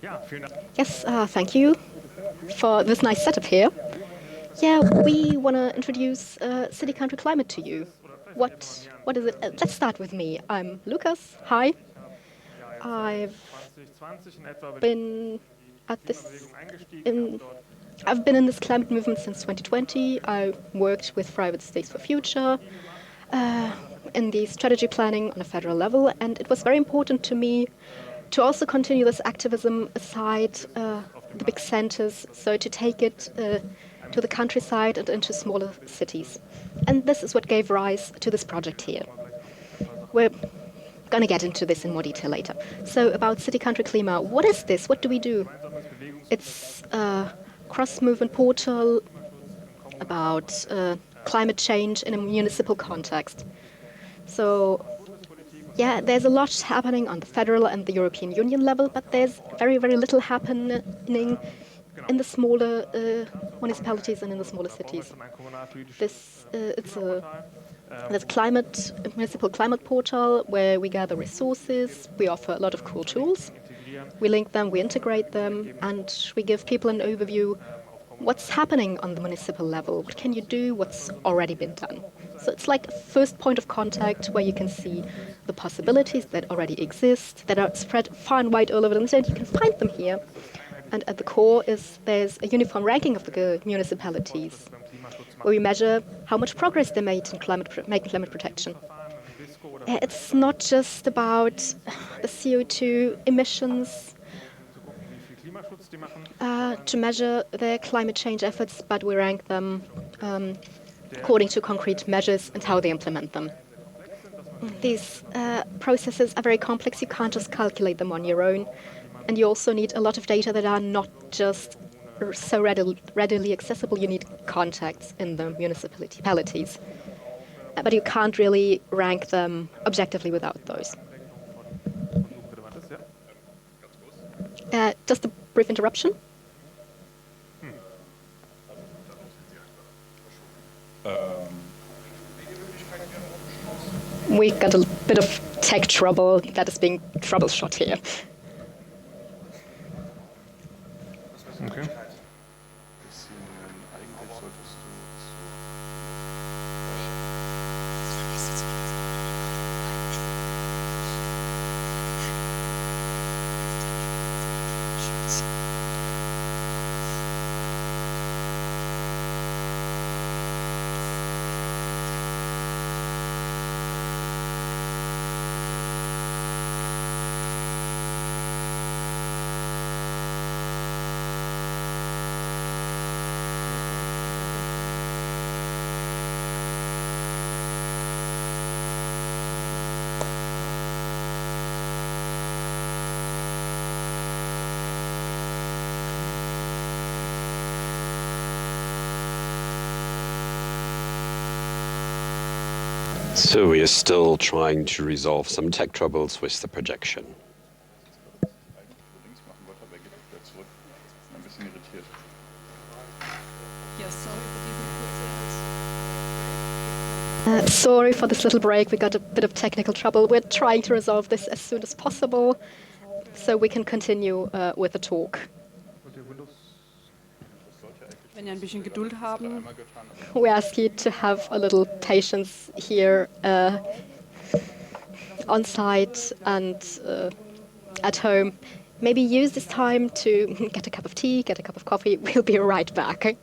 Yes, thank you for this nice setup here. Yeah, we want to introduce city-country climate to you. What is it? Let's start with me. I'm Lucas. Hi. I've been at this in I've been in this climate movement since 2020. I worked with Private States for Future in the strategy planning on a federal level, and it was very important to me to also continue this activism aside the big centers, so to take it to the countryside and into smaller cities. And this is what gave rise to this project here. We're going to get into this in more detail later. So about City-Country Klima, what is this? What do we do? It's a cross-movement portal about climate change in a municipal context. So yeah, there's a lot happening on the federal and the European Union level, but there's very, very little happening in the smaller municipalities and in the smaller cities. It's a municipal climate portal where we gather resources, we offer a lot of cool tools, we link them, we integrate them, and we give people an overview what's happening on the municipal level, what can you do, what's already been done. So it's like a first point of contact where you can see the possibilities that already exist, that are spread far and wide all over the internet. You can find them here. And at the core there's a uniform ranking of the municipalities, where we measure how much progress they made in making climate protection. It's not just about the CO2 emissions to measure their climate change efforts, but we rank them according to concrete measures and how they implement them. These processes are very complex. You can't just calculate them on your own. And you also need a lot of data that are not just so readily accessible. You need contacts in the municipalities. But you can't really rank them objectively without those. Just a brief interruption. We got a bit of tech trouble that is being troubleshot here. Okay. So we are still trying to resolve some tech troubles with the projection. Sorry for this little break. We got a bit of technical trouble. We're trying to resolve this as soon as possible so we can continue with the talk. We ask you to have a little patience here on site and at home. Maybe use this time to get a cup of tea, get a cup of coffee. We'll be right back.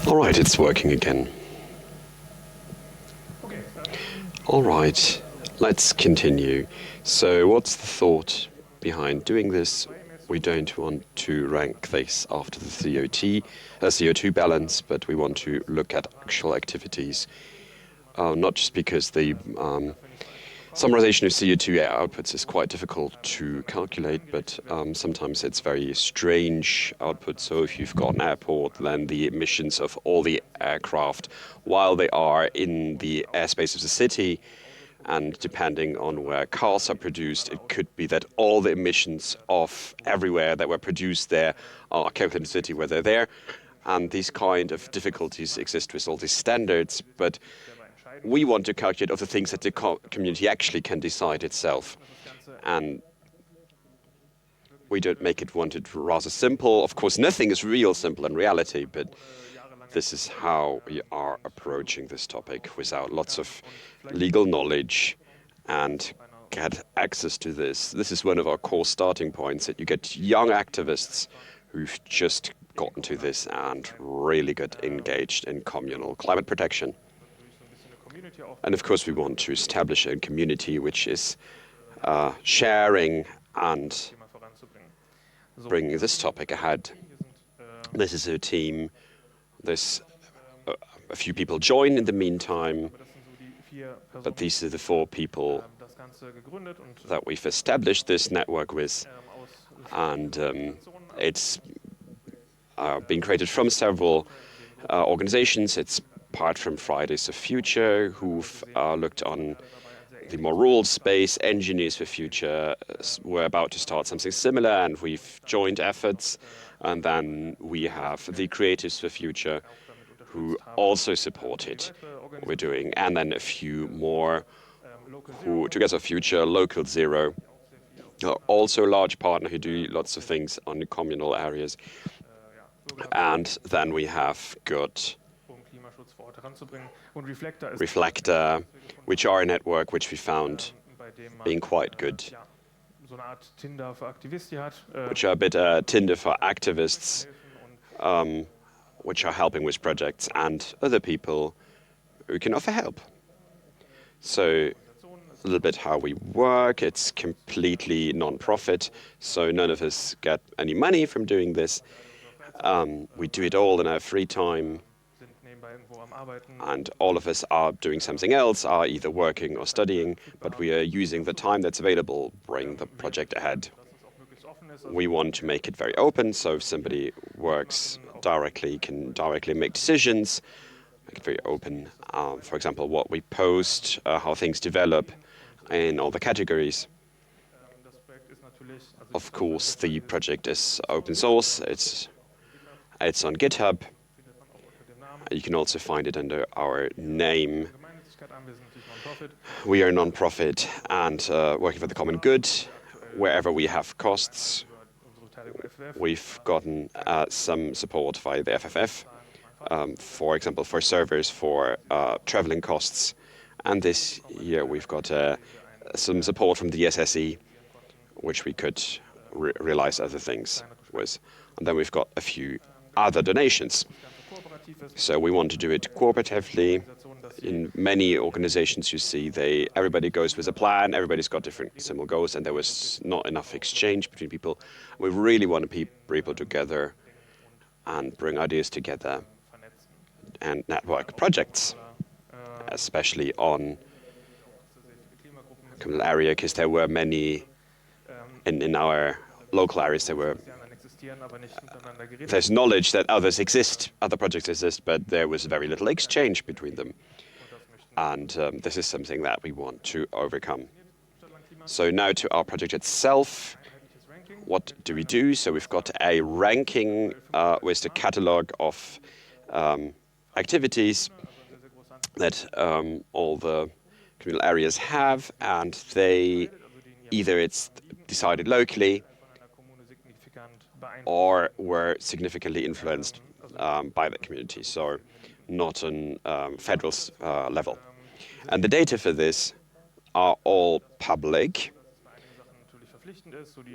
All right, it's working again. All right, let's continue. So what's the thought behind doing this? We don't want to rank this after the CO2 balance, but we want to look at actual activities, not just because the summarization of CO2 outputs is quite difficult to calculate, but sometimes it's very strange output. So if you've got an airport, then the emissions of all the aircraft while they are in the airspace of the city And depending on where cars are produced, it could be that all the emissions of everywhere that were produced there are calculated in the city where they're there. And these kind of difficulties exist with all these standards, but we want to calculate of the things that the community actually can decide itself. And we don't want it rather simple. Of course, nothing is real simple in reality, but this is how we are approaching this topic without lots of legal knowledge and get access to this. This is one of our core starting points, that you get young activists who've just gotten to this and really got engaged in communal climate protection. And of course, we want to establish a community which is sharing and bringing this topic ahead. This is a team. There's a few people join in the meantime, but these are the 4 people that we've established this network with. And it's been created from several organizations. It's part from Fridays of Future, who've looked on the more rural space. Engineers for Future we're about to start something similar, and we've joined efforts. And then we have the Creatives for Future, who also supported what we're doing. And then a few more who, Together Future, Local Zero, are also a large partner who do lots of things on the communal areas. And then we have got Reflector, which are a network which we found being quite good, which are a bit Tinder for activists, which are helping with projects, and other people who can offer help. So a little bit how we work. It's completely non-profit, so none of us get any money from doing this. We do it all in our free time, and all of us are doing something else, are either working or studying, but we are using the time that's available, bring the project ahead. We want to make it very open, so if somebody works directly, can directly make decisions, make it very open. For example, what we post, how things develop in all the categories. Of course, the project is open source. It's on GitHub. You can also find it under our name. We are a non-profit and working for the common good. Wherever we have costs, we've gotten some support via the FFF, for example, for servers, for traveling costs. And this year we've got some support from the SSE, which we could realize other things with. And then we've got a few other donations. So we want to do it cooperatively. In many organizations, you see, everybody goes with a plan, everybody's got different similar goals, and there was not enough exchange between people. We really want to bring people together and bring ideas together and network projects, especially on communal area, because there were many in our local areas. There's knowledge that other projects exist, but there was very little exchange between them. And this is something that we want to overcome. So now to our project itself. What do we do? So we've got a ranking with the catalog of activities that all the communal areas have, and either it's decided locally or were significantly influenced by the community, so not on federal level. And the data for this are all public.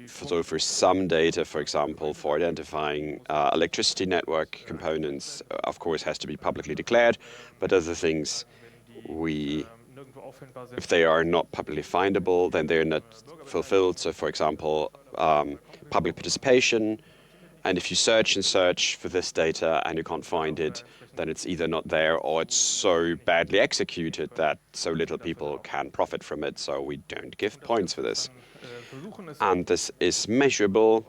So for some data, for example, for identifying electricity network components, of course, has to be publicly declared, but other things, if they are not publicly findable, then they're not fulfilled. So for example, public participation, and if you search and search for this data and you can't find it, then it's either not there or it's so badly executed that so little people can profit from it, so we don't give points for this. And this is measurable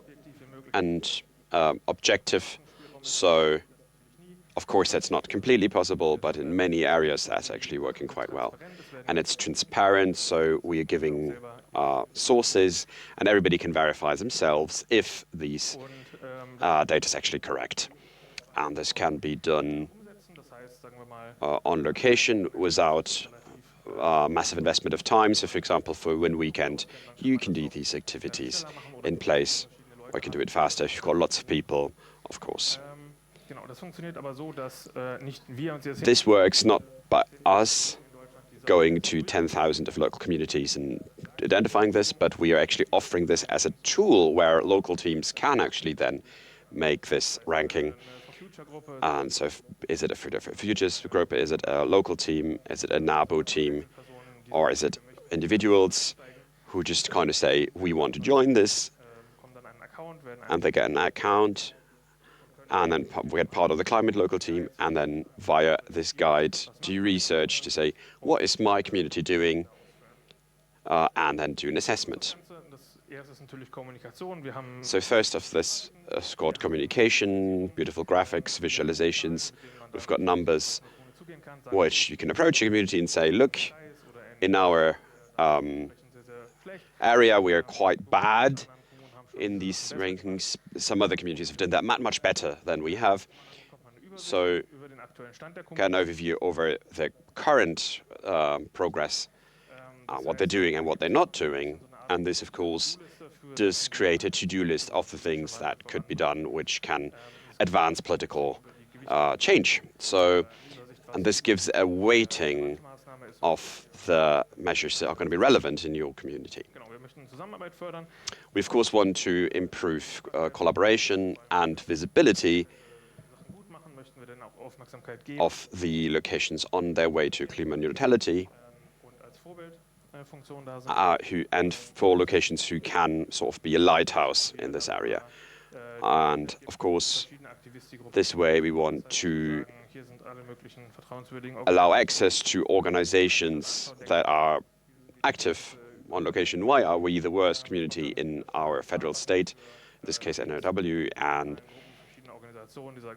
and objective, so of course that's not completely possible, but in many areas that's actually working quite well. and it's transparent, so we are giving sources, and everybody can verify themselves if these data is actually correct. And this can be done on location without massive investment of time. So, for example, for one weekend, you can do these activities in place, or you can do it faster if you've got lots of people, of course. This works not by us going to 10,000 of local communities and identifying this, but we are actually offering this as a tool where local teams can actually then make this ranking. And so is it a futures group, is it a local team, is it a NABU team, or is it individuals who just kind of say, we want to join this, and they get an account, and then we get part of the climate local team, and then via this guide do research to say, what is my community doing, and then do an assessment. So first of this is called communication, beautiful graphics, visualizations. We've got numbers which you can approach your community and say, look, in our area we are quite bad in these rankings. Some other communities have done that much better than we have. So get an overview over the current progress, what they're doing and what they're not doing. And this, of course, does create a to-do list of the things that could be done which can advance political change. So, and this gives a weighting of the measures that are going to be relevant in your community. We, of course, want to improve collaboration and visibility of the locations on their way to climate neutrality, and for locations who can sort of be a lighthouse in this area. And, of course, this way we want to allow access to organizations that are active on location. Why are we the worst community in our federal state, in this case NRW, and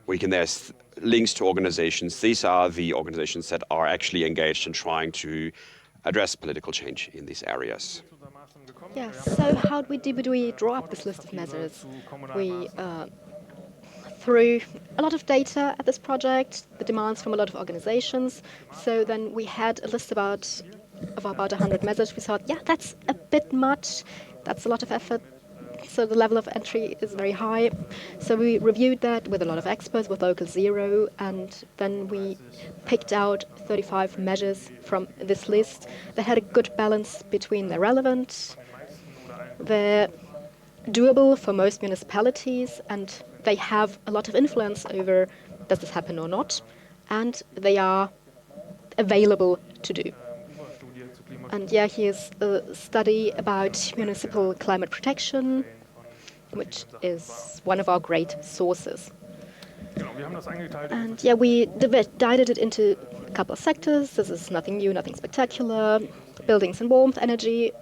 we can, there's links to organizations. These are the organizations that are actually engaged in trying to address political change in these areas. Yeah, so how do we draw up this list of measures? We through a lot of data at this project, the demands from a lot of organizations. So then we had a list of about 100 measures. We thought, yeah, that's a bit much. That's a lot of effort. So the level of entry is very high. So we reviewed that with a lot of experts, with Local Zero, and then we picked out 35 measures from this list that had a good balance between they're relevant, they're doable for most municipalities, and they have a lot of influence over does this happen or not, and they are available to do. And yeah, here's a study about municipal climate protection, which is one of our great sources. And yeah, we divided it into a couple of sectors. This is nothing new, nothing spectacular. Buildings and warmth, energy,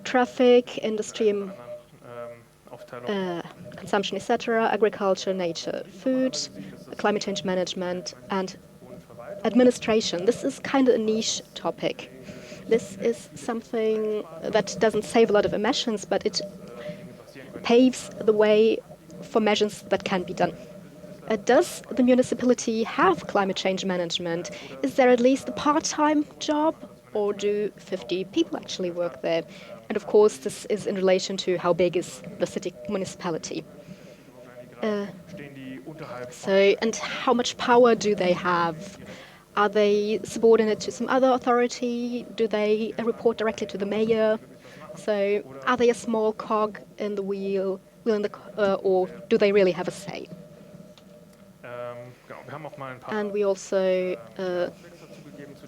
traffic, industry, consumption, etc., agriculture, nature, food, climate change management, and administration. This is kind of a niche topic. This is something that doesn't save a lot of emissions, but it paves the way for measures that can be done. Does the municipality have climate change management? Is there at least a part-time job, or do 50 people actually work there? And of course, this is in relation to how big is the city municipality. And how much power do they have? Are they subordinate to some other authority? Do they report directly to the mayor? So are they a small cog in the wheel or do they really have a say? And we also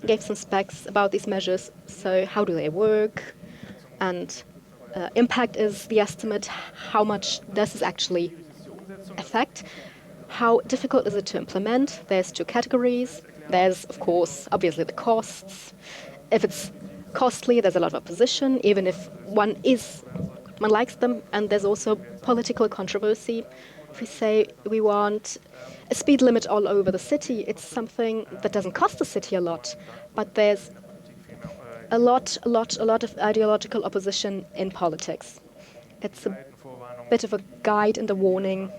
gave some specs about these measures. So how do they work? And impact is the estimate. How much does this actually affect? How difficult is it to implement? There's two categories. There's, of course, obviously the costs. If it's costly, there's a lot of opposition, even if one likes them. And there's also political controversy. If we say we want a speed limit all over the city, it's something that doesn't cost the city a lot, but there's a lot of ideological opposition in politics. It's a bit of a guide and a warning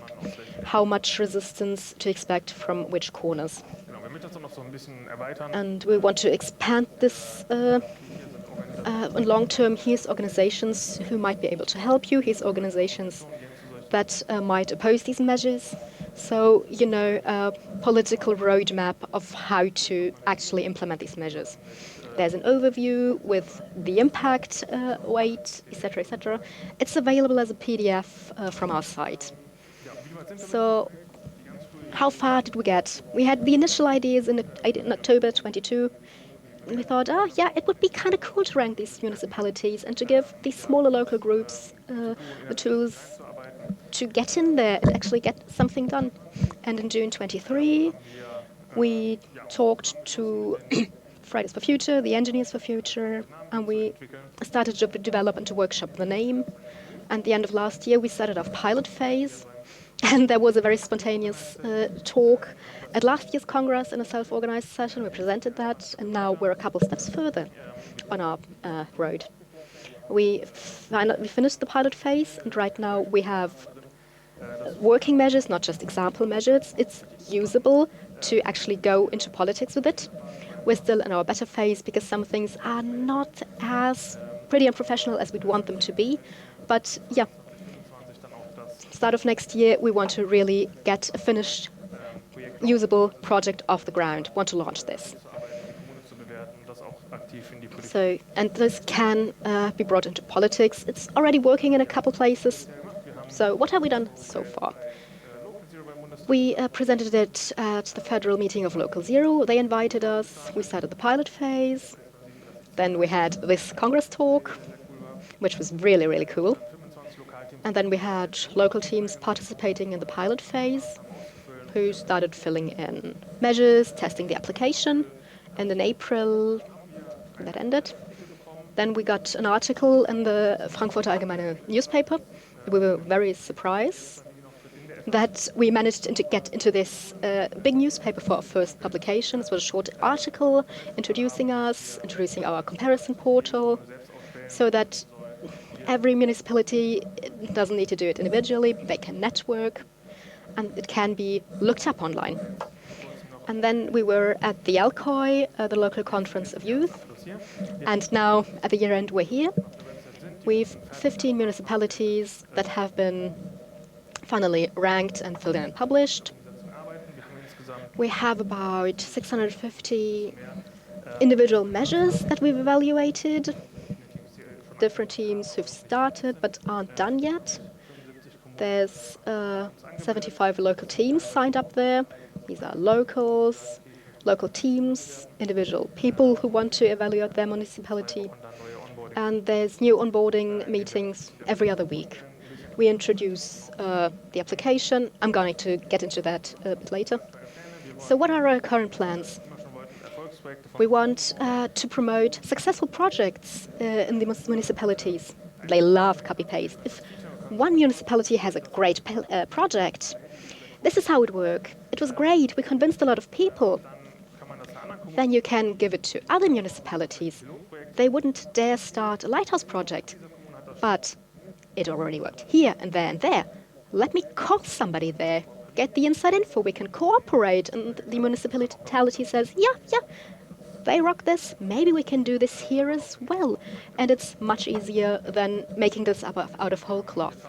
how much resistance to expect from which corners. And we want to expand this on long term. Here's organizations who might be able to help you. Here's organizations that might oppose these measures. So, a political roadmap of how to actually implement these measures. There's an overview with the impact weight, etc., etc. It's available as a PDF from our site. So, how far did we get? We had the initial ideas in October 22. And we thought, it would be kind of cool to rank these municipalities and to give these smaller local groups the tools to get in there and actually get something done. And in June 23, we talked to Fridays for Future, the Engineers for Future, and we started to develop and to workshop the name. And the end of last year, we started our pilot phase. And there was a very spontaneous talk at last year's Congress in a self-organized session. We presented that, and now we're a couple steps further on our road. We finished the pilot phase, and right now we have working measures, not just example measures. It's usable to actually go into politics with it. We're still in our better phase because some things are not as pretty and professional as we'd want them to be. But yeah, start of next year, we want to really get a finished, usable project off the ground, want to launch this. So, and this can be brought into politics. It's already working in a couple places. So what have we done so far? We presented it at the federal meeting of Local Zero. They invited us. We started the pilot phase. Then we had this Congress talk, which was really, really cool. And then we had local teams participating in the pilot phase who started filling in measures, testing the application. And in April, that ended. Then we got an article in the Frankfurter Allgemeine newspaper. We were very surprised that we managed to get into this big newspaper for our first publication. This was a short article introducing us, introducing our comparison portal, so that every municipality doesn't need to do it individually. They can network, and it can be looked up online. And then we were at the Alkoi, the local conference of youth, and now at the year end we're here. We've 15 municipalities that have been finally ranked and filled in and published. We have about 650 individual measures that we've evaluated. Different teams who've started but aren't done yet. There's 75 local teams signed up there. These are locals, local teams, individual people who want to evaluate their municipality. And there's new onboarding meetings every other week. We introduce the application. I'm going to get into that a bit later. So what are our current plans? We want to promote successful projects in the municipalities. They love copy-paste. If one municipality has a great project, this is how it works. It was great. We convinced a lot of people. Then you can give it to other municipalities. They wouldn't dare start a lighthouse project. But it already worked here and there and there. Let me call somebody there, get the inside info, we can cooperate. And the municipality says, yeah, they rock this, maybe we can do this here as well. And it's much easier than making this up out of whole cloth.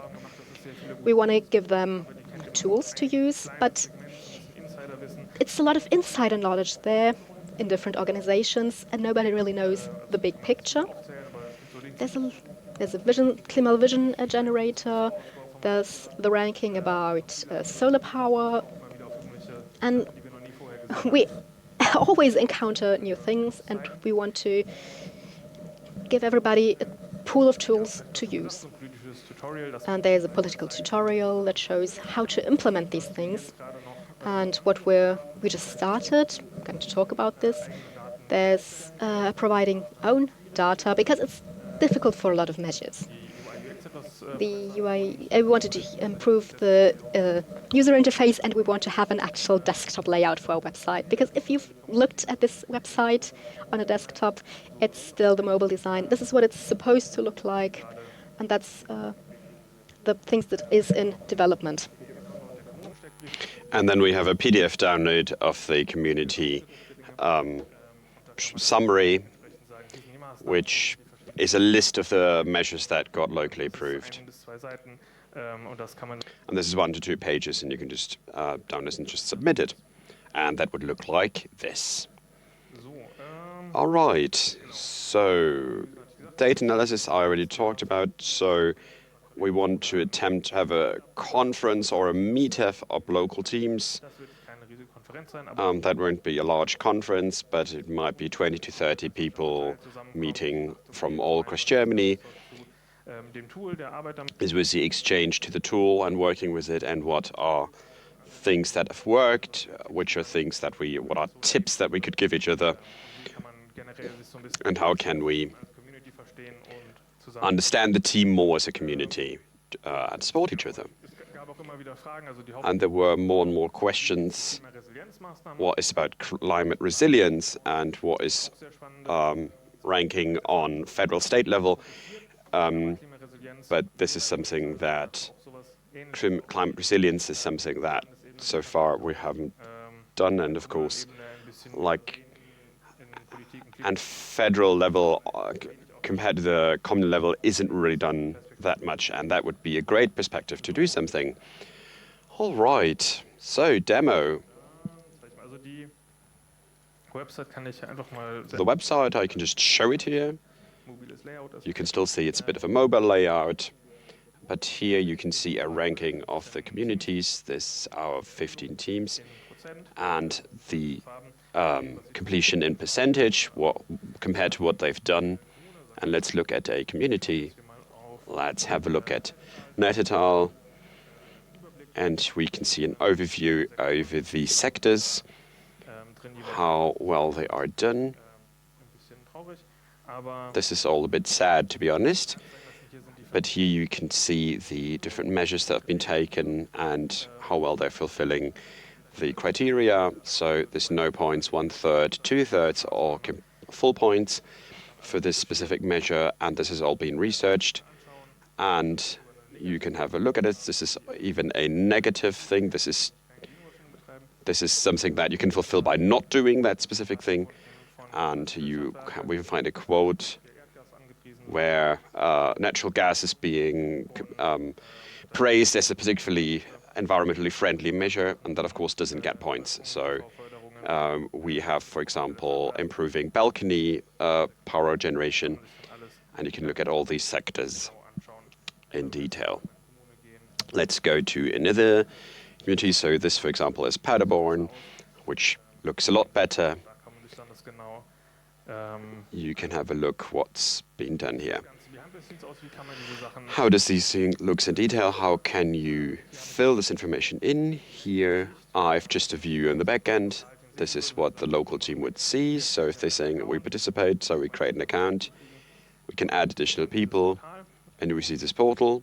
We want to give them tools to use, but it's a lot of insider knowledge there in different organizations, and nobody really knows the big picture. There's a Klimaler vision generator. There's the ranking about solar power, and we always encounter new things, and we want to give everybody a pool of tools to use. And there's a political tutorial that shows how to implement these things. And what we just started, I'm going to talk about this. There's providing own data, because it's difficult for a lot of measures. the UI, we wanted to improve the user interface, and we want to have an actual desktop layout for our website. Because if you've looked at this website on a desktop, it's still the mobile design. This is what it's supposed to look like, and that's the things that is in development. And then we have a PDF download of the community summary, which is a list of the measures that got locally approved. And this is 1 to 2 pages, and you can just download this and just submit it. And that would look like this. All right, so data analysis I already talked about. So we want to attempt to have a conference or a meetup of local teams. That won't be a large conference, but it might be 20 to 30 people meeting from all across Germany. Is with the exchange to the tool and working with it, and what are things that have worked, which are things that what are tips that we could give each other, and how can we understand the team more as a community and support each other. And there were more and more questions. What is about climate resilience, and what is ranking on federal state level? But this is something that climate resilience is something that so far we haven't done, and of course, and federal level compared to the common level isn't really done that much, and that would be a great perspective to do something. All right, so demo. The website, I can just show it here. You can still see it's a bit of a mobile layout, but here you can see a ranking of the communities. This are 15 teams, and the completion in percentage compared to what they've done. And let's look at a community. Let's have a look at Nettetal, and we can see an overview over the sectors, how well they are done. This is all a bit sad, to be honest, but here you can see the different measures that have been taken and how well they're fulfilling the criteria. So there's no points, 1/3, 2/3, or full points for this specific measure, and this has all been researched, and you can have a look at it. This is even a negative thing. This is something that you can fulfill by not doing that specific thing, and we find a quote where natural gas is being praised as a particularly environmentally friendly measure, and that of course doesn't get points. So we have, for example, improving balcony power generation, and you can look at all these sectors in detail. Let's go to another community. So this, for example, is Paderborn, which looks a lot better. You can have a look what's been done here. How does these things look in detail? How can you fill this information in? Here I've just a view on the back end. This is what the local team would see. So if they're saying that we participate, so we create an account, we can add additional people, and we see this portal,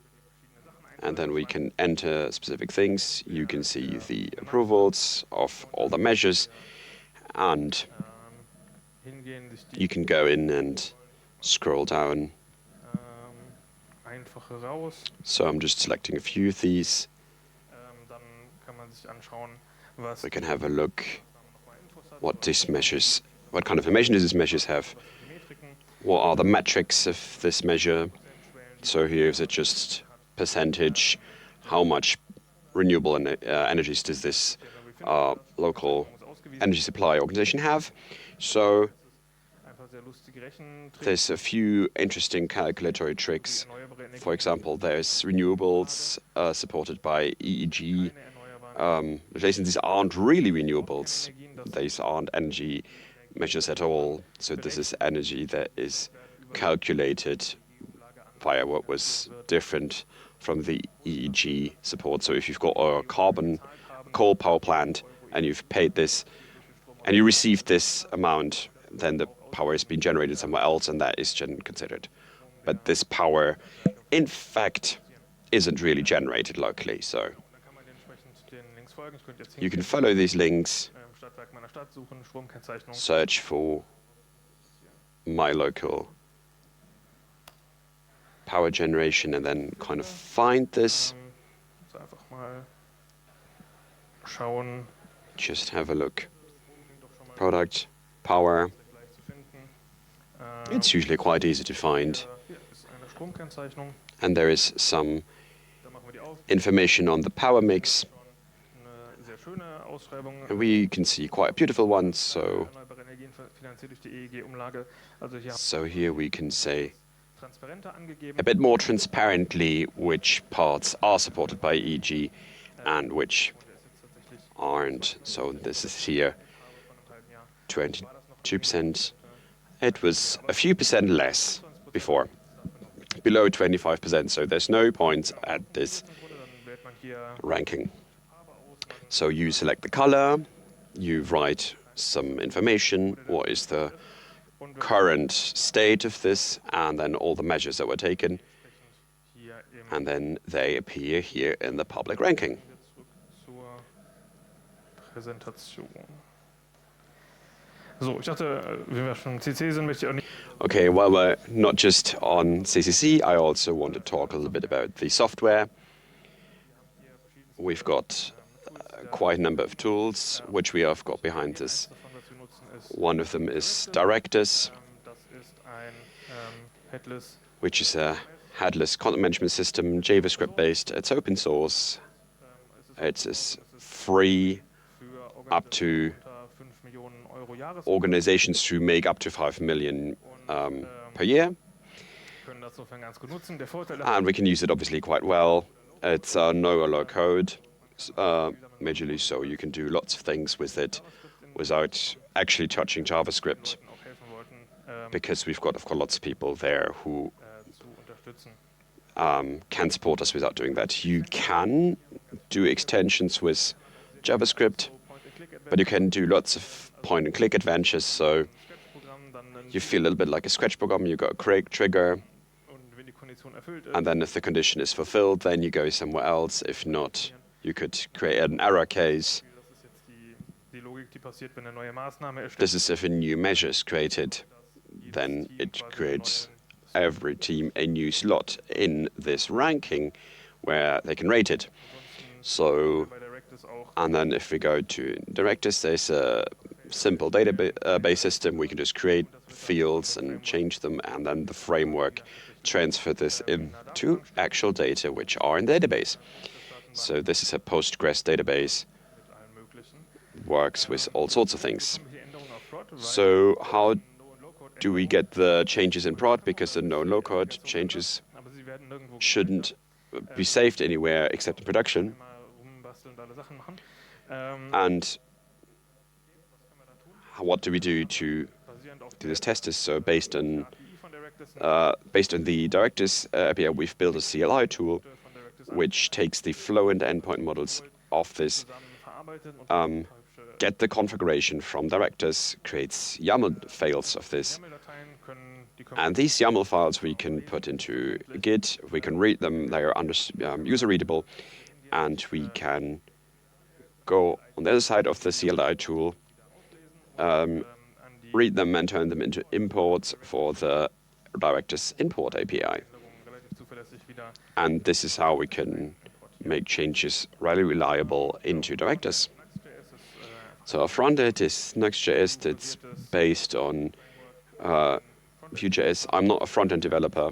and then we can enter specific things. You can see the approvals of all the measures, and you can go in and scroll down. So I'm just selecting a few of these. We can have a look what kind of information does these measures have? What are the metrics of this measure? So here is it just percentage, how much renewable energies does this local energy supply organization have? So there's a few interesting calculatory tricks. For example, there's renewables supported by EEG. These aren't really renewables. These aren't energy measures at all. So this is energy that is calculated via what was different from the EEG support. So if you've got a coal power plant and you've paid this and you received this amount, then the power is being generated somewhere else, and that is considered. But this power in fact isn't really generated locally. So you can follow these links, search for my local power generation, and then kind of find this. Just have a look. Product, power. It's usually quite easy to find. And there is some information on the power mix. And we can see quite a beautiful one. So here we can say a bit more transparently which parts are supported by EG and which aren't. So this is here 22%. It was a few percent less before, below 25%. So there's no point at this ranking. So you select the color, you write some information, what is the current state of this, and then all the measures that were taken, and then they appear here in the public ranking. Okay, while we're not just on CCC, I also want to talk a little bit about the software. We've got quite a number of tools which we have got behind this. One of them is Directors, which is a headless content management system, JavaScript-based. It's open source. It is free up to organizations who make up to 5 million per year. And we can use it obviously quite well. It's no or low code, majorly, so you can do lots of things with it without actually touching JavaScript, because we've got, of course, lots of people there who can support us without doing that. You can do extensions with JavaScript, but you can do lots of point-and-click adventures. So you feel a little bit like a Scratch program. You got a create trigger, and then if the condition is fulfilled, then you go somewhere else. If not, you could create an error case. This is if a new measure is created, then it creates every team a new slot in this ranking where they can rate it. So, and then if we go to Directors, there's a simple database system. We can just create fields and change them, and then the framework transfer this into actual data which are in the database. So this is a Postgres database, works with all sorts of things. So how do we get the changes in prod? Because the no and low code changes shouldn't be saved anywhere except in production. And what do we do to do this test? So based on the Directors API, we've built a CLI tool which takes the flow and endpoint models of this, get the configuration from Directors, creates YAML files of this. And these YAML files we can put into Git, we can read them, they are user readable, and we can go on the other side of the CLI tool, read them and turn them into imports for the Directors import API. And this is how we can make changes really reliable into Directors. So our front end is Next.js. It's based on Vue.js. I'm not a front-end developer.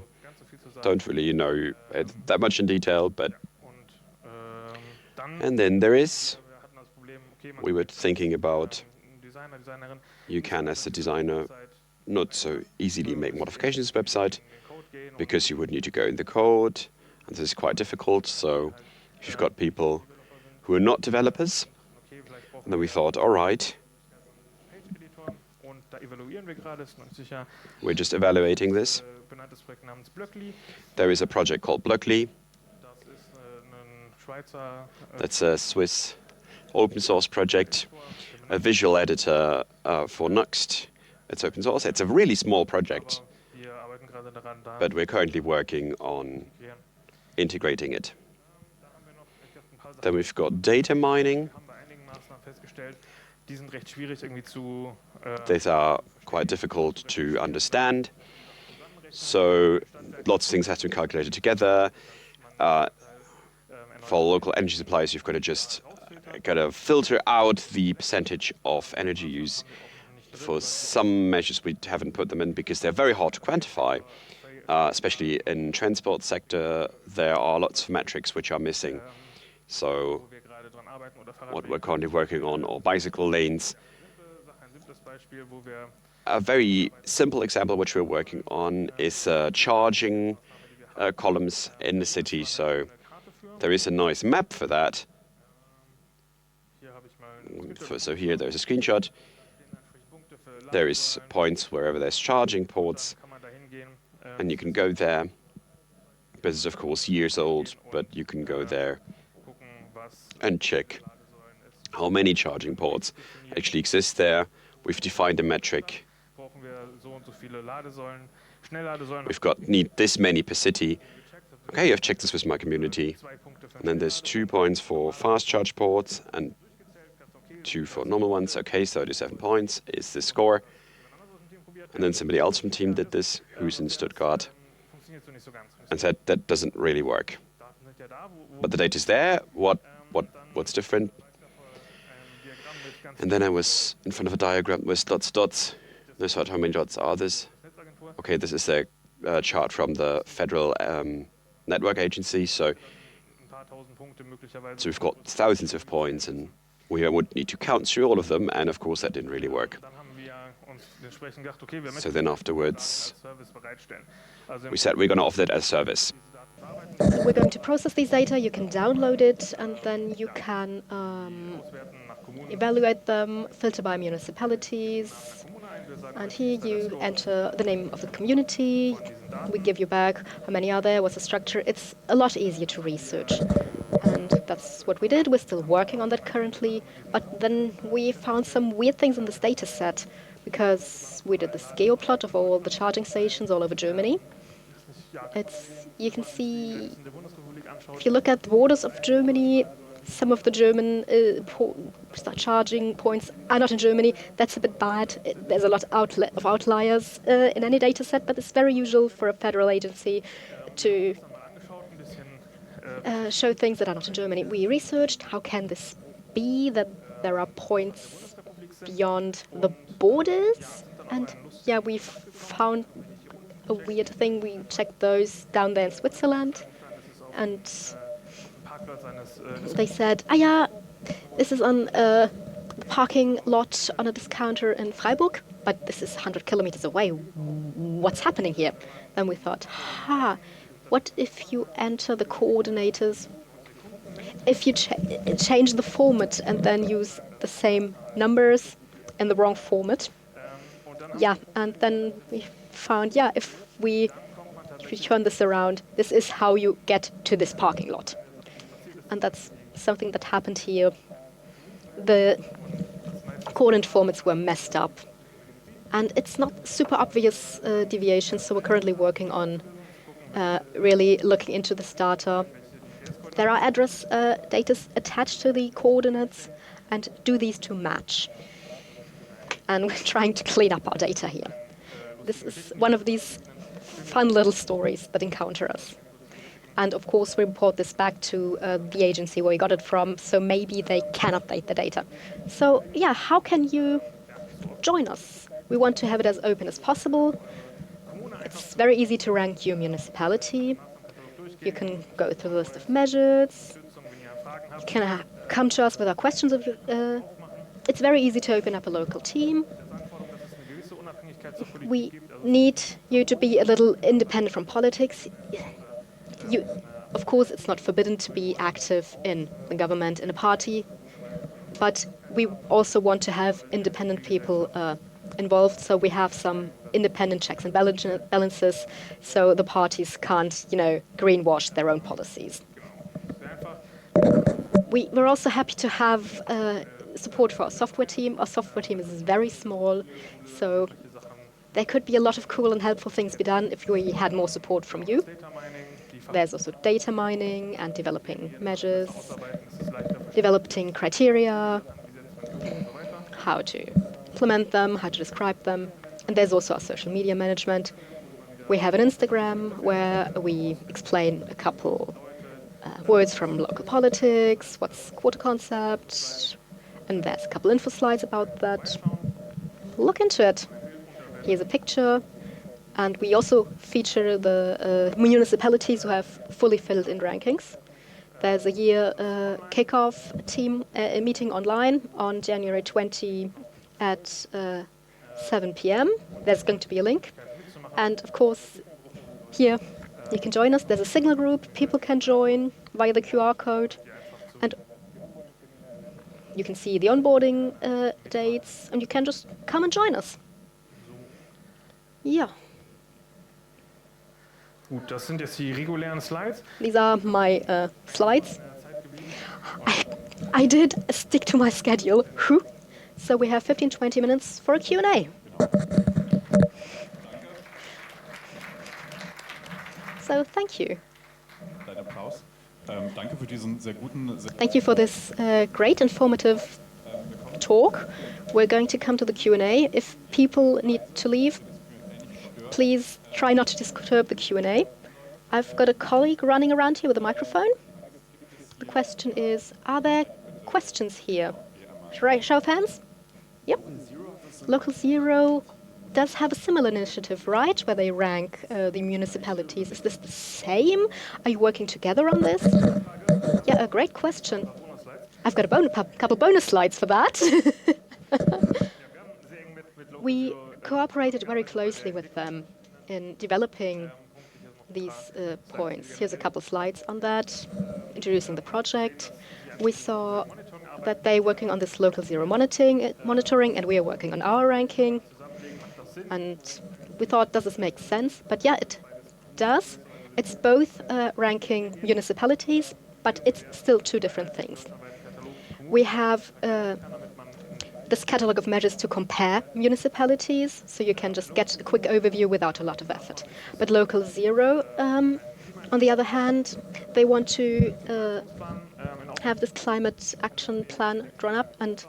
Don't really know it that much in detail, but... And then there is... We were thinking about you can, as a designer, not so easily make modifications to the website because you would need to go in the code, and this is quite difficult. So if you've got people who are not developers, and then we thought, all right, we're just evaluating this. There is a project called Blockly. That's a Swiss open source project, a visual editor for Nuxt. It's open source. It's a really small project. but we're currently working on integrating it. Then we've got data mining. These are quite difficult to understand. So lots of things have to be calculated together. For local energy supplies, you've got to just filter out the percentage of energy use. For some measures, we haven't put them in because they're very hard to quantify. Especially in transport sector, there are lots of metrics which are missing. So what we're currently working on are bicycle lanes. A very simple example which we're working on is charging columns in the city. So there is a nice map for that. So here there's a screenshot. There is points wherever there's charging ports, and you can go there. This is of course years old, but you can go there and check how many charging ports actually exist there. We've defined a metric. We've got need this many per city. Okay, I've checked this with my community. And then there's 2 points for fast charge ports and 2 for normal ones. Okay, 37 points is the score. And then somebody else from team did this, who's in Stuttgart, and said that doesn't really work. But the data's there. What's different? And then I was in front of a diagram with dots. I thought, how many dots are this? Okay, this is a chart from the Federal Network Agency. So we've got thousands of points, and we would need to count through all of them. And of course, that didn't really work. So then afterwards, we said we're going to offer that as service. We're going to process these data, you can download it, and then you can evaluate them, filter by municipalities, and here you enter the name of the community, we give you back how many are there, what's the structure. It's a lot easier to research, and that's what we did. We're still working on that currently, but then we found some weird things in this data set, because we did this geoplot of all the charging stations all over Germany. You can see, if you look at the borders of Germany, some of the German charging points are not in Germany. That's a bit bad. There's a lot of outliers in any data set, but it's very usual for a federal agency to show things that are not in Germany. We researched how can this be that there are points beyond the borders, and yeah, we found a weird thing. We checked those down there in Switzerland, and they said, this is on a parking lot on a discounter in Freiburg, but this is 100 kilometers away. What's happening here? Then we thought, what if you enter the coordinators? If you change the format and then use the same numbers in the wrong format. Yeah, and then we found, if we turn this around, this is how you get to this parking lot. And that's something that happened here. The coordinate formats were messed up. And it's not super obvious deviations, so we're currently working on really looking into this data. There are address data attached to the coordinates, and do these to match? And we're trying to clean up our data here. This is one of these fun little stories that encounter us. And of course, we report this back to the agency where we got it from, so maybe they can update the data. So how can you join us? We want to have it as open as possible. It's very easy to rank your municipality. You can go through the list of measures. You can come to us with our questions. It's very easy to open up a local team. We need you to be a little independent from politics. Of course, it's not forbidden to be active in the government, in a party, but we also want to have independent people involved, so we have some independent checks and balances, so the parties can't, greenwash their own policies. We're also happy to have support for our software team. Our software team is very small, so there could be a lot of cool and helpful things be done if we had more support from you. There's also data mining and developing measures, developing criteria, how to implement them, how to describe them. And there's also our social media management. We have an Instagram where we explain a couple words from local politics, what's quota concept, and there's a couple info slides about that. Look into it. Here's a picture. And we also feature the municipalities who have fully filled in rankings. There's a year kickoff team meeting online on January 20 at 7 p.m. There's going to be a link. And of course, here you can join us. There's a Signal group. People can join via the QR code. And you can see the onboarding dates. And you can just come and join us. Yeah. Gut, das sind jetzt die regulären Slides. These are my slides. I did stick to my schedule. So we have 15-20 minutes for a Q&A. So thank you. Thank you for this great informative talk. We're going to come to the Q&A. If people need to leave, please try not to disturb the Q&A. I've got a colleague running around here with a microphone. The question is, are there questions here? Show of hands? Yep. Local Zero does have a similar initiative, right, where they rank the municipalities. Is this the same? Are you working together on this? Yeah, a great question. I've got a couple bonus slides for that. We cooperated very closely with them in developing these points. Here's a couple slides on that, introducing the project. We saw that they're working on this local zero monitoring, and we are working on our ranking. And we thought, does this make sense? But yeah, it does. It's both ranking municipalities, but it's still two different things. We have this catalog of measures to compare municipalities, so you can just get a quick overview without a lot of effort. But Local Zero, on the other hand, they want to have this climate action plan drawn up, and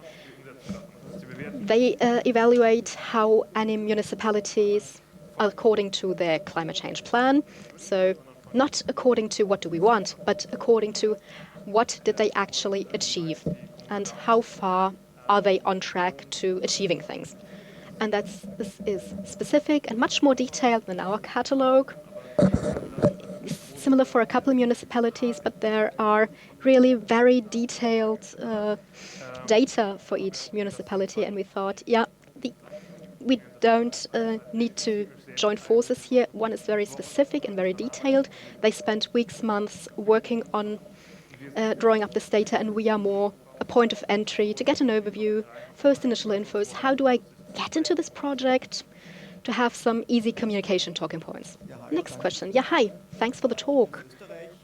they evaluate how any municipalities are according to their climate change plan. So not according to what do we want, but according to what did they actually achieve and how far are they on track to achieving things. And this is specific and much more detailed than our catalogue. Similar for a couple of municipalities, but there are really very detailed data for each municipality, and we thought, yeah, we don't need to join forces here. One is very specific and very detailed. They spent weeks, months working on drawing up this data, and we are more a point of entry to get an overview, first initial infos. How do I get into this project? To have some easy communication talking points. Next question. Yeah, hi. Thanks for the talk.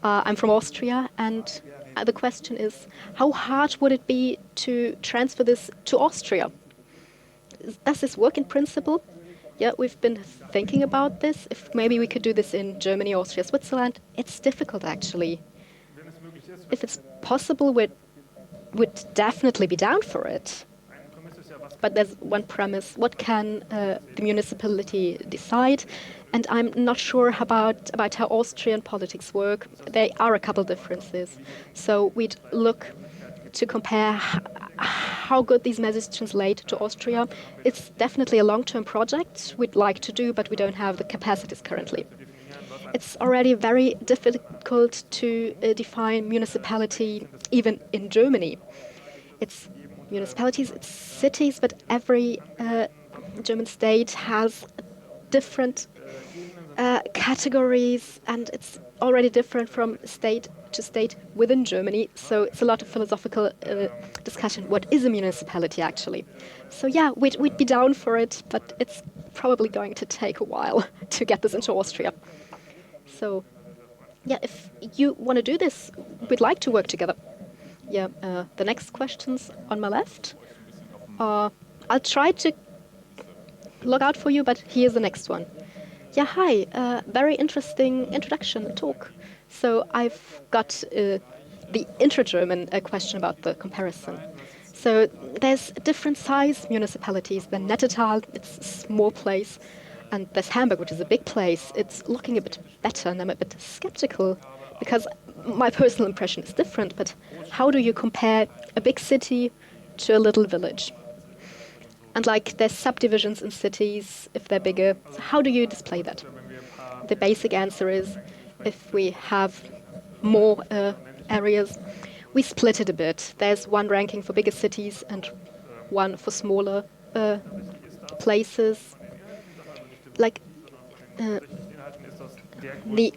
I'm from Austria, and the question is, how hard would it be to transfer this to Austria? Does this work in principle? Yeah, we've been thinking about this. If maybe we could do this in Germany, Austria, Switzerland. It's difficult, actually. If it's possible, we'd definitely be down for it. But there's one premise. What can the municipality decide? And I'm not sure about how Austrian politics work. There are a couple differences. So we'd look to compare how good these measures translate to Austria. It's definitely a long-term project we'd like to do, but we don't have the capacities currently. It's already very difficult to define municipality even in Germany. It's municipalities, it's cities, but every German state has different categories, and it's already different from state to state within Germany. So it's a lot of philosophical discussion. What is a municipality, actually? So yeah, we'd be down for it, but it's probably going to take a while to get this into Austria. So yeah, if you want to do this, we'd like to work together. Yeah, the next questions on my left. I'll try to look out for you, but here's the next one. Yeah, hi, very interesting introduction, talk. So I've got the intra-German question about the comparison. So there's different size municipalities. The Nettetal, it's a small place, and there's Hamburg, which is a big place. It's looking a bit better, and I'm a bit skeptical because my personal impression is different, but how do you compare a big city to a little village? And like there's subdivisions in cities if they're bigger. So how do you display that? The basic answer is if we have more areas, we split it a bit. There's one ranking for bigger cities and one for smaller places. Like the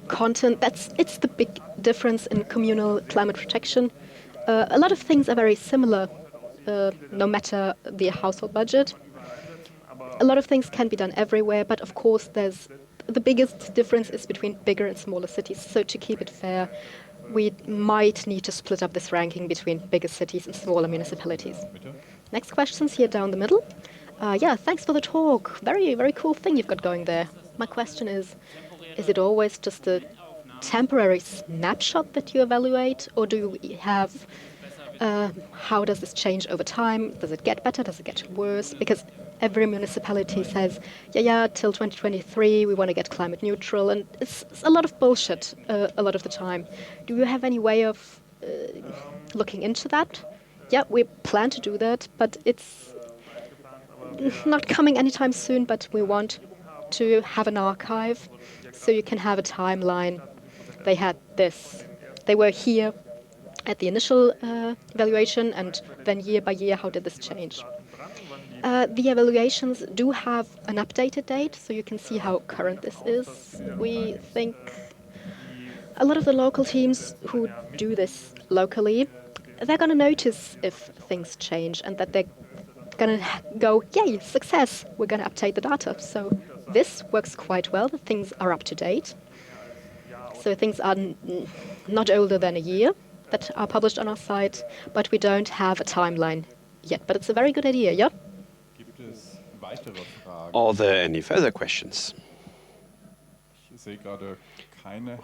content, it's the big difference in communal climate protection. A lot of things are very similar, no matter the household budget. A lot of things can be done everywhere, but of course the biggest difference is between bigger and smaller cities. So to keep it fair, we might need to split up this ranking between bigger cities and smaller municipalities. Next question's here down the middle. Yeah, thanks for the talk. Very, very cool thing you've got going there. My question is it always just a temporary snapshot that you evaluate, or do we have, how does this change over time? Does it get better? Does it get worse? Because every municipality says, yeah, till 2023 we want to get climate neutral, and it's a lot of bullshit a lot of the time. Do you have any way of looking into that? Yeah, we plan to do that, but it's not coming anytime soon, but we want to have an archive so you can have a timeline. They had this. They were here at the initial evaluation, and then year by year, how did this change? The evaluations do have an updated date, so you can see how current this is. We think a lot of the local teams who do this locally, they're going to notice if things change and that they're going to go, yay, success, we're going to update the data. So this works quite well, the things are up to date. So things are not older than a year that are published on our site, but we don't have a timeline yet. But it's a very good idea, yeah? Are there any further questions?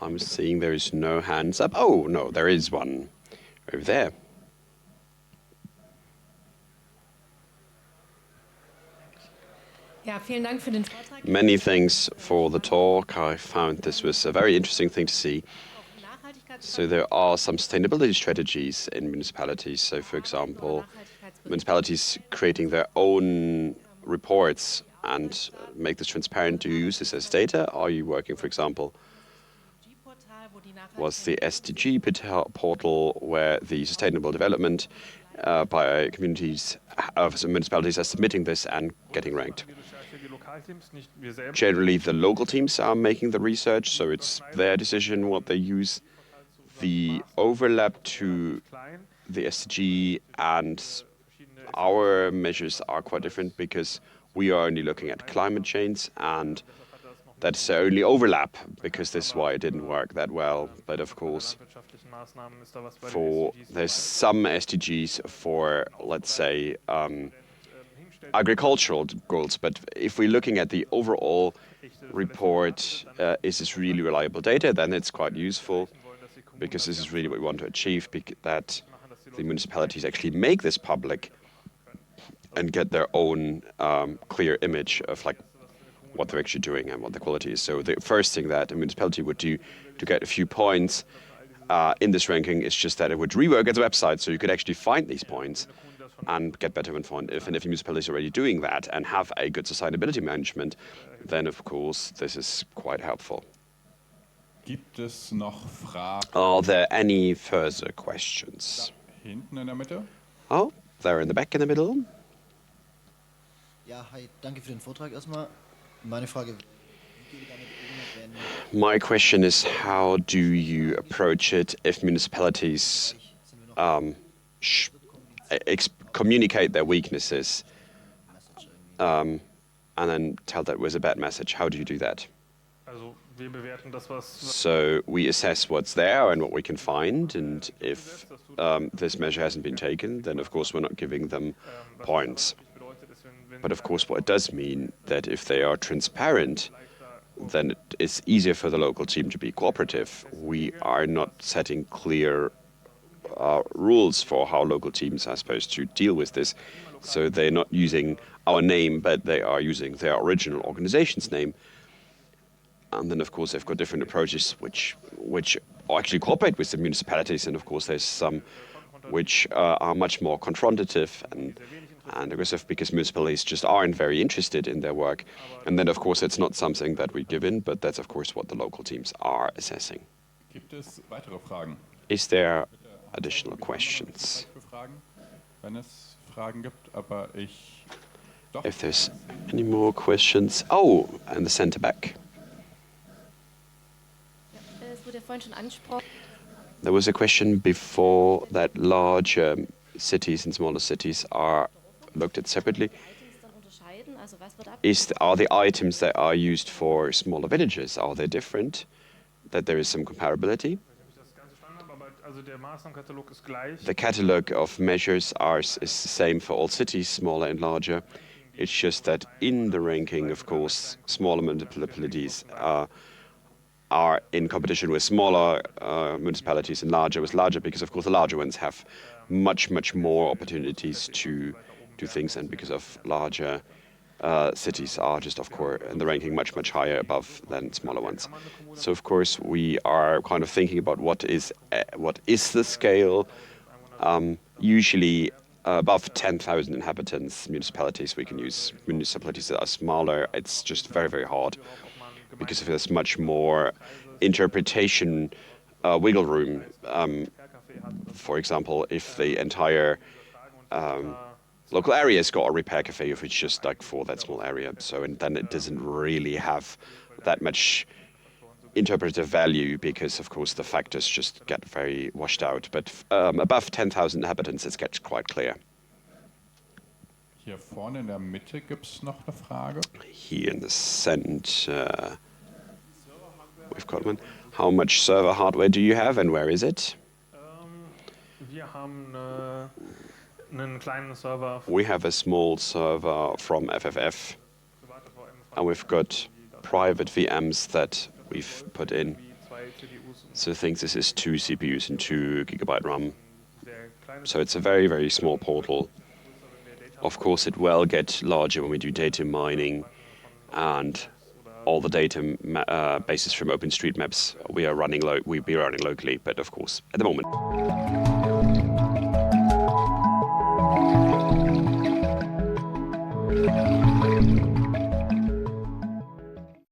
I'm seeing there is no hands up. Oh, no, there is one over there. Many thanks for the talk. I found this was a very interesting thing to see. So there are some sustainability strategies in municipalities. So, for example, municipalities creating their own reports and make this transparent. Do you use this as data? Are you working, for example, was the SDG portal where the sustainable development by communities of municipalities are submitting this and getting ranked? Generally, the local teams are making the research, so it's their decision what they use. The overlap to the SDG and our measures are quite different because we are only looking at climate change, and that's the only overlap because this is why it didn't work that well. But of course, there's some SDGs for, let's say, agricultural goals. But if we're looking at the overall report, is this really reliable data, then it's quite useful because this is really what we want to achieve, that the municipalities actually make this public and get their own clear image of like what they're actually doing and what the quality is. So the first thing that a municipality would do to get a few points in this ranking is just that it would rework its website so you could actually find these points and get better informed. If the municipality is already doing that and have a good sustainability management, then of course this is quite helpful. Are there any further questions? Oh, there in the back in the middle. Ja, hi, danke für den Vortrag erstmal. Meine Frage, my question is, how do you approach it if municipalities communicate their weaknesses and then tell that it was a bad message? How do you do that? So we assess what's there and what we can find, and if this measure hasn't been taken, then of course we're not giving them points. But of course, what it does mean that if they are transparent, then it is easier for the local team to be cooperative. We are not setting clear rules for how local teams are supposed to deal with this. So they're not using our name, but they are using their original organization's name. And then, of course, they've got different approaches which actually cooperate with the municipalities. And, of course, there's some which are much more confrontative and aggressive because municipalities just aren't very interested in their work. And then, of course, it's not something that we give in, but that's, of course, what the local teams are assessing. Gibt es weitere Fragen? Is there additional questions? Wenn es Fragen gibt, aber ich doch. If there's any more questions. Oh, and the centre back. There was a question before that larger cities and smaller cities are looked at separately. Are the items that are used for smaller villages, are they different? That there is some comparability? The catalogue of measures is the same for all cities, smaller and larger. It's just that in the ranking, of course, smaller municipalities are in competition with smaller municipalities and larger with larger, because of course the larger ones have much more opportunities to do things, and because of larger cities are just, of course, in the ranking much higher above than smaller ones. So of course we are kind of thinking about what is the scale. Usually above 10,000 inhabitants municipalities we can use. Municipalities that are smaller, it's just very hard, because if there's much more interpretation wiggle room. For example, if the entire local area's got a repair cafe, if it's just like for that small area, and then it doesn't really have that much interpretive value, because of course the factors just get very washed out. But above 10,000 inhabitants it gets quite clear. Hier vorne in der Mitte gibt's noch eine Frage. Here in the center, we've got one. How much server hardware do you have and where is it? We have a small server from FFF, and we've got private VMs that we've put in. So I think this is 2 CPUs and 2 GB RAM. So it's a very small portal. Of course, it will get larger when we do data mining and all the data bases from OpenStreetMaps we be running locally, but of course, at the moment.